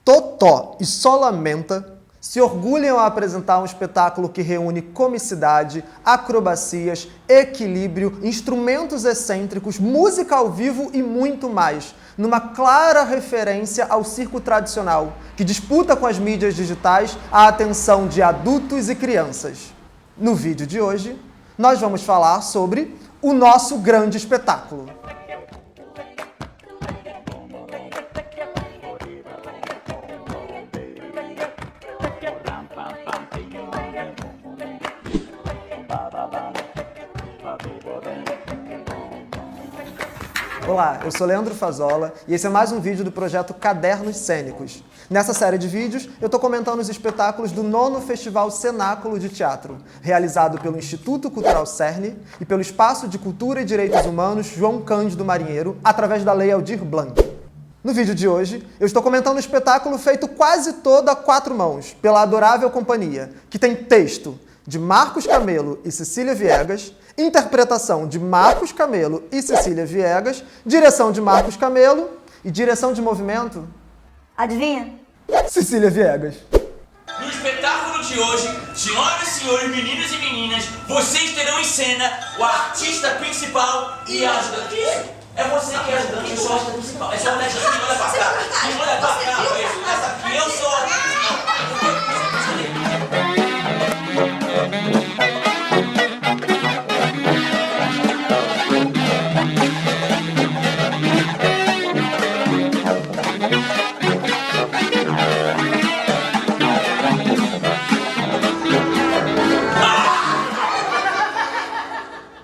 Totó e Solamenta se orgulham a apresentar um espetáculo que reúne comicidade, acrobacias, equilíbrio, instrumentos excêntricos, música ao vivo e muito mais, numa clara referência ao circo tradicional, que disputa com as mídias digitais a atenção de adultos e crianças. No vídeo de hoje, nós vamos falar sobre o nosso grande espetáculo. Olá, eu sou Leandro Fazola e esse é mais um vídeo do projeto Cadernos Cênicos. Nessa série de vídeos, eu estou comentando os espetáculos do 9º Festival Cenáculo de Teatro, realizado pelo Instituto Cultural Cerny e pelo Espaço de Cultura e Direitos Humanos João Cândido Marinheiro, através da Lei Aldir Blanc. No vídeo de hoje, eu estou comentando um espetáculo feito quase todo a 4 mãos, pela Adorável Companhia, que tem texto de Marcos Camelo e Cecília Viegas, interpretação de Marcos Camelo e Cecília Viegas, direção de Marcos Camelo e direção de movimento... Adivinha? Cecília Viegas. No espetáculo de hoje, senhoras e senhores, meninos e meninas, vocês terão em cena o artista principal e a ajudante. É você que é ajudante, eu sou a ajudante principal. É só o ajudante que olha pra cá. Quem olha pra cá, essa aqui eu sou a...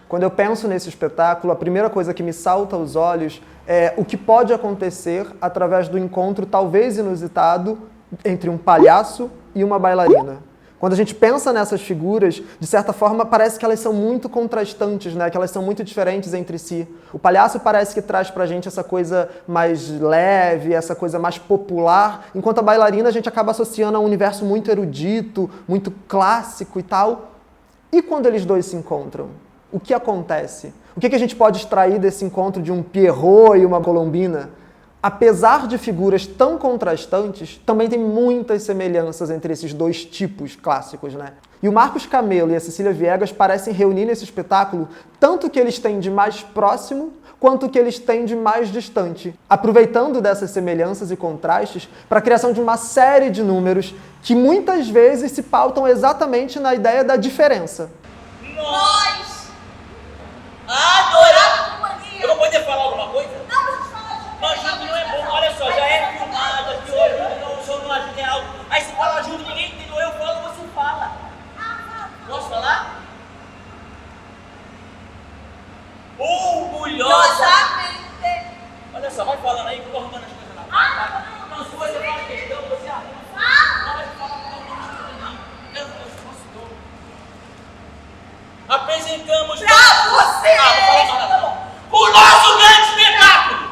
Quando eu penso nesse espetáculo, a primeira coisa que me salta aos olhos é o que pode acontecer através do encontro talvez inusitado entre um palhaço e uma bailarina. Quando a gente pensa nessas figuras, de certa forma, parece que elas são muito contrastantes, né? Que elas são muito diferentes entre si. O palhaço parece que traz pra gente essa coisa mais leve, essa coisa mais popular, enquanto a bailarina a gente acaba associando a um universo muito erudito, muito clássico e tal. E quando eles dois se encontram? O que acontece? O que a gente pode extrair desse encontro de um Pierrot e uma Colombina? Apesar de figuras tão contrastantes, também tem muitas semelhanças entre esses dois tipos clássicos, né? E o Marcos Camelo e a Cecília Viegas parecem reunir nesse espetáculo tanto o que eles têm de mais próximo, quanto o que eles têm de mais distante, aproveitando dessas semelhanças e contrastes para a criação de uma série de números que muitas vezes se pautam exatamente na ideia da diferença. Nós adoramos! Eu vou poder falar alguma coisa? Não, mas fala. Mas junto não é bom, olha só, já é filmado aqui, o ajuda, não, o senhor não ajuda é algo. Aí se fala ajuda, ninguém entendeu, eu falo, você fala. Posso falar? Orgulhosamente. Olha só, vai falando aí que eu tô arrumando as coisas lá. Não, se você fala questão, você arruma. Não vai falar com o nome de Deus, apresentamos Pra você! O nosso grande espetáculo!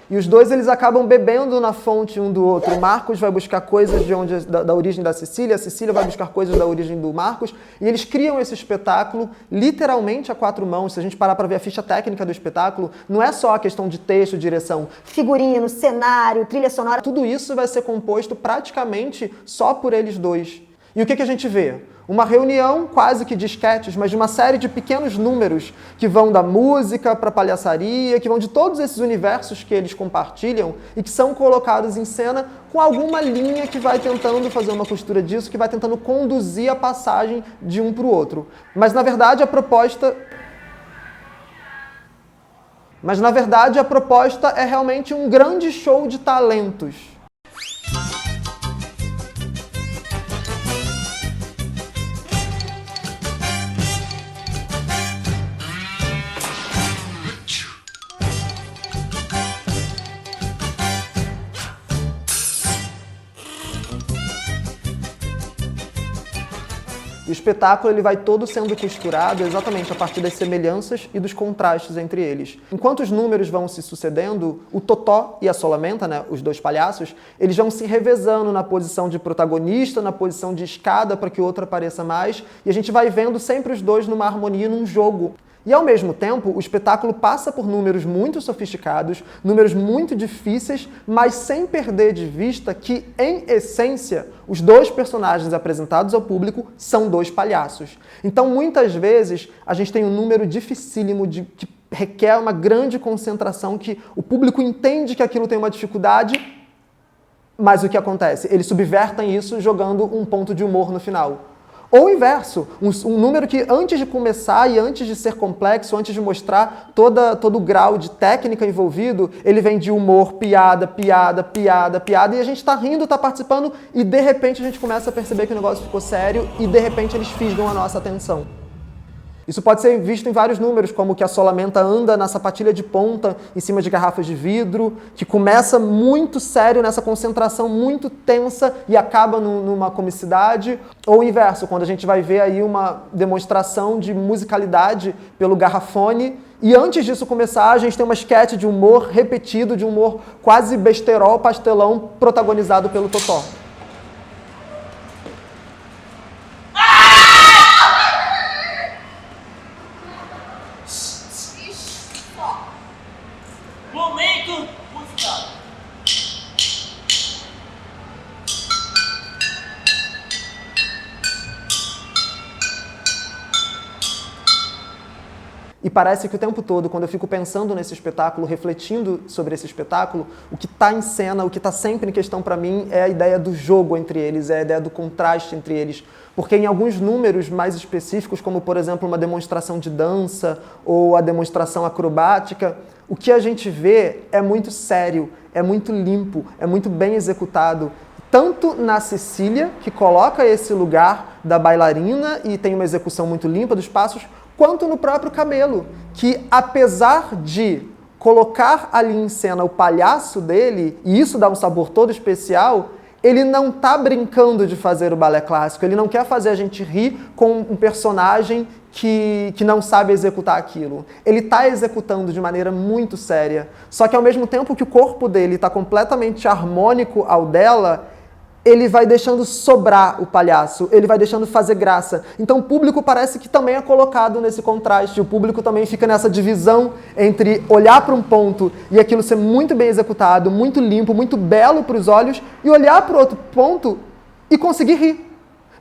E os dois eles acabam bebendo na fonte um do outro. O Marcos vai buscar coisas da origem da Cecília, a Cecília vai buscar coisas da origem do Marcos, e eles criam esse espetáculo literalmente a 4 mãos. Se a gente parar para ver a ficha técnica do espetáculo, não é só a questão de texto, direção, Figurino, cenário, trilha sonora. tudo isso vai ser composto praticamente só por eles dois. E o que a gente vê? Uma reunião quase que de esquetes, mas de uma série de pequenos números que vão da música para a palhaçaria, que vão de todos esses universos que eles compartilham e que são colocados em cena com alguma linha que vai tentando fazer uma costura disso, que vai tentando conduzir a passagem de um para o outro. Mas, na verdade, a proposta é realmente um grande show de talentos. E o espetáculo ele vai todo sendo costurado exatamente a partir das semelhanças e dos contrastes entre eles. Enquanto os números vão se sucedendo, o Totó e a Solamenta, né, os dois palhaços, eles vão se revezando na posição de protagonista, na posição de escada para que o outro apareça mais, e a gente vai vendo sempre os dois numa harmonia, num jogo. E, ao mesmo tempo, o espetáculo passa por números muito sofisticados, números muito difíceis, mas sem perder de vista que, em essência, os dois personagens apresentados ao público são dois palhaços. Então, muitas vezes, a gente tem um número dificílimo que requer uma grande concentração, que o público entende que aquilo tem uma dificuldade, mas o que acontece? Eles subvertem isso jogando um ponto de humor no final. Ou o inverso, um número que antes de começar e antes de ser complexo, antes de mostrar todo o grau de técnica envolvido, ele vem de humor, piada, piada, piada, piada, e a gente está rindo, está participando, e de repente a gente começa a perceber que o negócio ficou sério, e de repente eles fisgam a nossa atenção. Isso pode ser visto em vários números, como que a Solamenta anda na sapatilha de ponta em cima de garrafas de vidro, que começa muito sério nessa concentração muito tensa e acaba numa comicidade. Ou o inverso, quando a gente vai ver aí uma demonstração de musicalidade pelo garrafone, e antes disso começar, a gente tem uma esquete de humor repetido, de humor quase besterol, pastelão, protagonizado pelo Totó. Momento musical. E parece que o tempo todo, quando eu fico pensando nesse espetáculo, refletindo sobre esse espetáculo, o que está em cena, o que está sempre em questão para mim é a ideia do jogo entre eles, é a ideia do contraste entre eles. Porque em alguns números mais específicos, como por exemplo uma demonstração de dança ou a demonstração acrobática, o que a gente vê é muito sério, é muito limpo, é muito bem executado. Tanto na Cecília, que coloca esse lugar da bailarina e tem uma execução muito limpa dos passos, quanto no próprio Camelo, que apesar de colocar ali em cena o palhaço dele, e isso dá um sabor todo especial, ele não tá brincando de fazer o balé clássico, ele não quer fazer a gente rir com um personagem que não sabe executar aquilo. Ele está executando de maneira muito séria, só que ao mesmo tempo que o corpo dele está completamente harmônico ao dela, ele vai deixando sobrar o palhaço, ele vai deixando fazer graça. Então o público parece que também é colocado nesse contraste, o público também fica nessa divisão entre olhar para um ponto e aquilo ser muito bem executado, muito limpo, muito belo para os olhos, e olhar para o outro ponto e conseguir rir.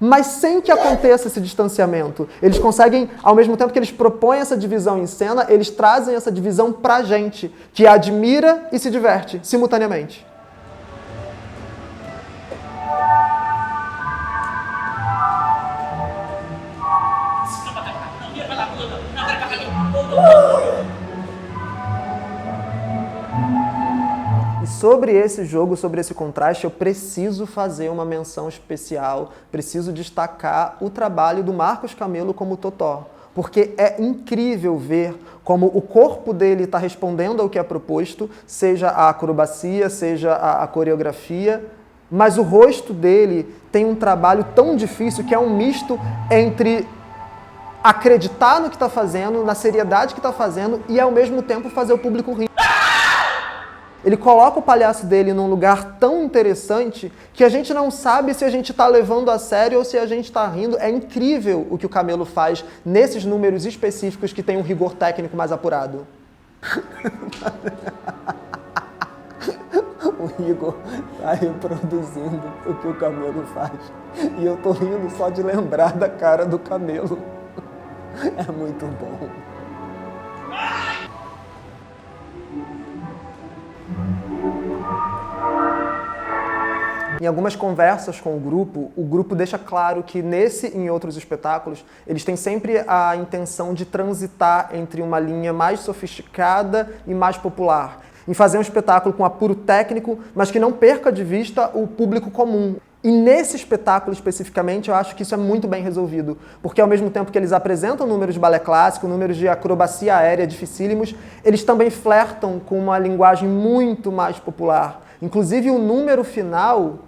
Mas sem que aconteça esse distanciamento. Eles conseguem, ao mesmo tempo que eles propõem essa divisão em cena, eles trazem essa divisão pra gente, que admira e se diverte simultaneamente. E sobre esse jogo, sobre esse contraste, eu preciso fazer uma menção especial, preciso destacar o trabalho do Marcos Camelo como Totó, porque é incrível ver como o corpo dele está respondendo ao que é proposto, seja a acrobacia, seja a coreografia, mas o rosto dele tem um trabalho tão difícil que é um misto entre acreditar no que está fazendo, na seriedade que está fazendo e ao mesmo tempo fazer o público rir. Ele coloca o palhaço dele num lugar tão interessante que a gente não sabe se a gente está levando a sério ou se a gente está rindo. É incrível o que o Camelo faz nesses números específicos que tem um rigor técnico mais apurado. O Igor está reproduzindo o que o Camelo faz. E eu tô rindo só de lembrar da cara do Camelo. É muito bom. Em algumas conversas com o grupo deixa claro que nesse e em outros espetáculos, eles têm sempre a intenção de transitar entre uma linha mais sofisticada e mais popular, em fazer um espetáculo com apuro técnico, mas que não perca de vista o público comum. E nesse espetáculo especificamente, eu acho que isso é muito bem resolvido, porque ao mesmo tempo que eles apresentam números de balé clássico, números de acrobacia aérea dificílimos, eles também flertam com uma linguagem muito mais popular. Inclusive o número final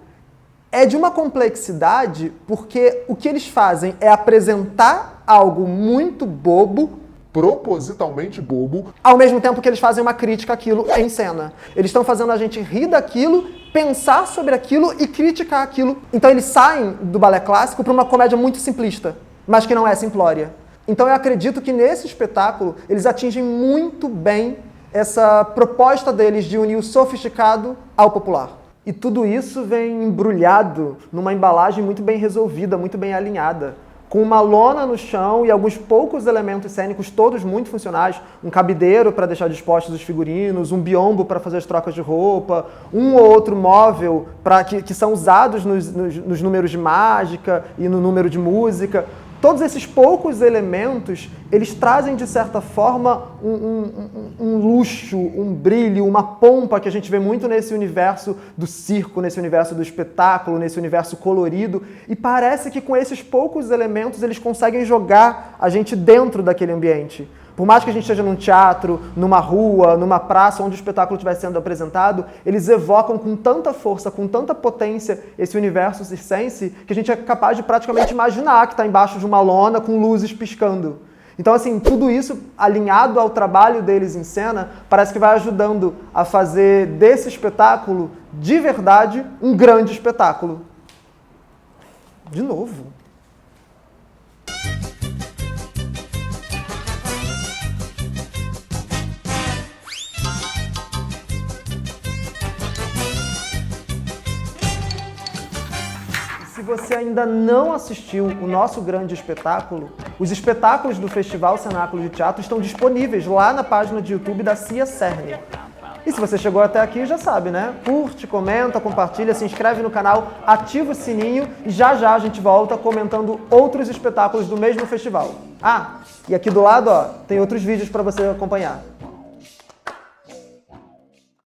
é de uma complexidade, porque o que eles fazem é apresentar algo muito bobo, propositalmente bobo, ao mesmo tempo que eles fazem uma crítica àquilo em cena. Eles estão fazendo a gente rir daquilo, pensar sobre aquilo e criticar aquilo. Então eles saem do balé clássico para uma comédia muito simplista, mas que não é simplória. Então eu acredito que nesse espetáculo eles atingem muito bem essa proposta deles de unir o sofisticado ao popular. E tudo isso vem embrulhado numa embalagem muito bem resolvida, muito bem alinhada, com uma lona no chão e alguns poucos elementos cênicos, todos muito funcionais, um cabideiro para deixar dispostos os figurinos, um biombo para fazer as trocas de roupa, um ou outro móvel que são usados nos números de mágica e no número de música. Todos esses poucos elementos, eles trazem, de certa forma, um luxo, um brilho, uma pompa que a gente vê muito nesse universo do circo, nesse universo do espetáculo, nesse universo colorido. E parece que com esses poucos elementos eles conseguem jogar a gente dentro daquele ambiente. Por mais que a gente esteja num teatro, numa rua, numa praça, onde o espetáculo estiver sendo apresentado, eles evocam com tanta força, com tanta potência esse universo circense, que a gente é capaz de praticamente imaginar que está embaixo de uma lona com luzes piscando. Então, assim, tudo isso alinhado ao trabalho deles em cena, parece que vai ajudando a fazer desse espetáculo, de verdade, um grande espetáculo. De novo. Se você ainda não assistiu o nosso grande espetáculo, os espetáculos do Festival Cenáculo de Teatro estão disponíveis lá na página de YouTube da Cia Cerne. E se você chegou até aqui, já sabe, né? Curte, comenta, compartilha, se inscreve no canal, ativa o sininho e já a gente volta comentando outros espetáculos do mesmo festival. Ah, e aqui do lado, ó, tem outros vídeos para você acompanhar.